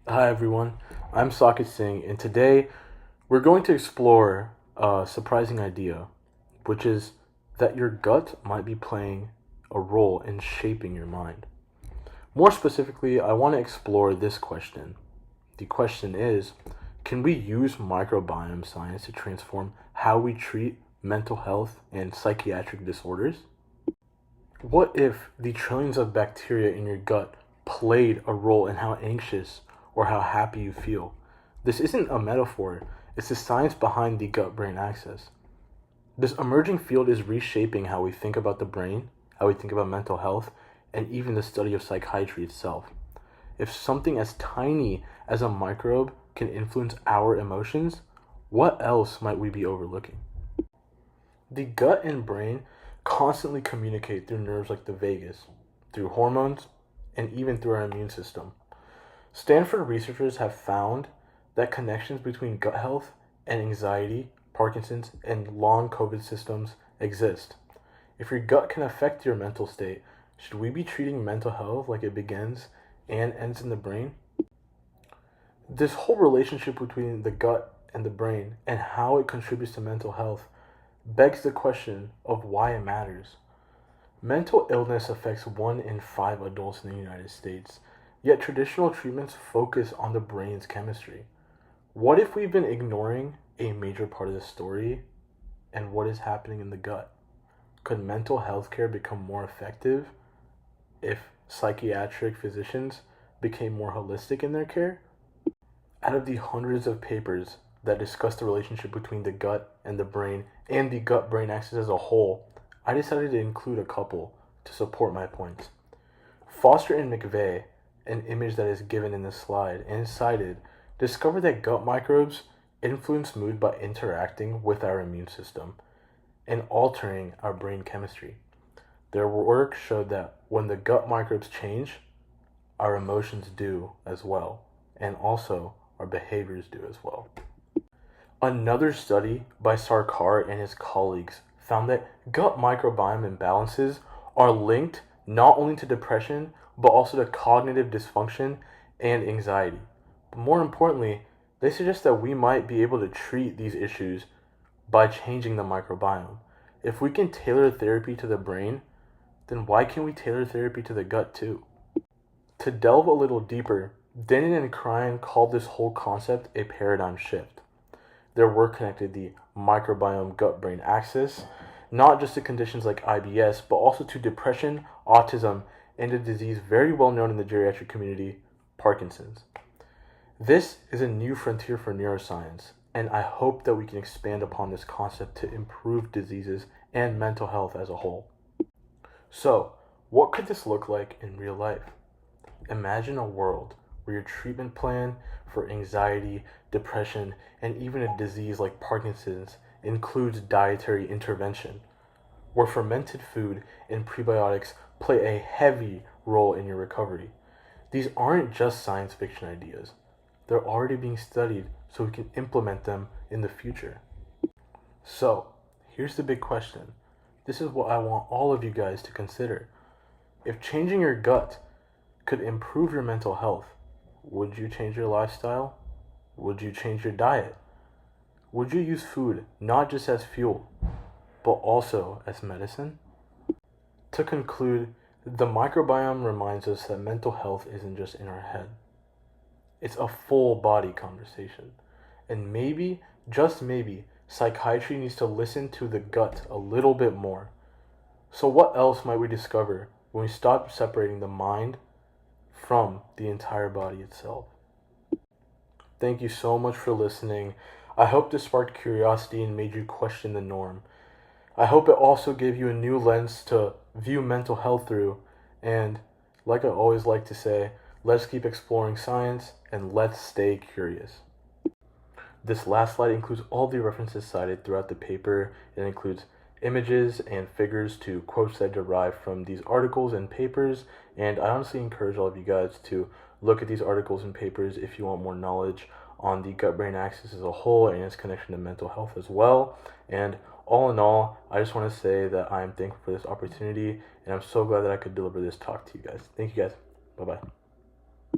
Hi everyone, I'm Saket Singh, and today we're going to explore a surprising idea, which is that your gut might be playing a role in shaping your mind. More specifically, I want to explore this question. The question is, can we use microbiome science to transform how we treat mental health and psychiatric disorders? What if the trillions of bacteria in your gut played a role in how anxious or how happy you feel? This isn't a metaphor, it's the science behind the gut brain axis. This emerging field is reshaping how we think about the brain, how we think about mental health, and even the study of psychiatry itself. If something as tiny as a microbe can influence our emotions, what else might we be overlooking? The gut and brain constantly communicate through nerves like the vagus, through hormones, and even through our immune system. Stanford researchers have found that connections between gut health and anxiety, Parkinson's, and long COVID systems exist. If your gut can affect your mental state, should we be treating mental health like it begins and ends in the brain? This whole relationship between the gut and the brain and how it contributes to mental health begs the question of why it matters. Mental illness affects 1 in 5 adults in the United States, yet traditional treatments focus on the brain's chemistry. What if we've been ignoring a major part of the story and what is happening in the gut? Could mental health care become more effective if psychiatric physicians became more holistic in their care? Out of the hundreds of papers that discuss the relationship between the gut and the brain and the gut brain axis as a whole, I decided to include a couple to support my points. Foster and McVeigh, an image that is given in this slide and cited, discovered that gut microbes influence mood by interacting with our immune system and altering our brain chemistry. Their work showed that when the gut microbes change, our emotions do as well, and also our behaviors do as well. Another study by Sarkar and his colleagues found that gut microbiome imbalances are linked not only to depression, but also to cognitive dysfunction and anxiety. But more importantly, they suggest that we might be able to treat these issues by changing the microbiome. If we can tailor therapy to the brain, then why can't we tailor therapy to the gut too? To delve a little deeper, Denon and Krein called this whole concept a paradigm shift. Their work connected the microbiome gut-brain axis, not just to conditions like IBS, but also to depression, autism, and a disease very well known in the geriatric community, Parkinson's. This is a new frontier for neuroscience, and I hope that we can expand upon this concept to improve diseases and mental health as a whole. So, what could this look like in real life? Imagine a world where your treatment plan for anxiety, depression, and even a disease like Parkinson's includes dietary intervention, where fermented food and prebiotics play a heavy role in your recovery. These aren't just science fiction ideas. They're already being studied so we can implement them in the future. So, here's the big question. This is what I want all of you guys to consider. If changing your gut could improve your mental health, would you change your lifestyle? Would you change your diet? Would you use food not just as fuel, but also as medicine? To conclude, the microbiome reminds us that mental health isn't just in our head. It's a full body conversation. And maybe, just maybe, psychiatry needs to listen to the gut a little bit more. So what else might we discover when we stop separating the mind from the entire body itself? Thank you so much for listening. I hope this sparked curiosity and made you question the norm. I hope it also gave you a new lens to view mental health through. And like I always like to say, let's keep exploring science and let's stay curious. This last slide includes all the references cited throughout the paper. It includes images and figures to quotes that derive from these articles and papers, and I honestly encourage all of you guys to look at these articles and papers if you want more knowledge on the gut-brain axis as a whole and its connection to mental health as well. And all in all, I just want to say that I am thankful for this opportunity, and I'm so glad that I could deliver this talk to you guys. Thank you guys. Bye-bye.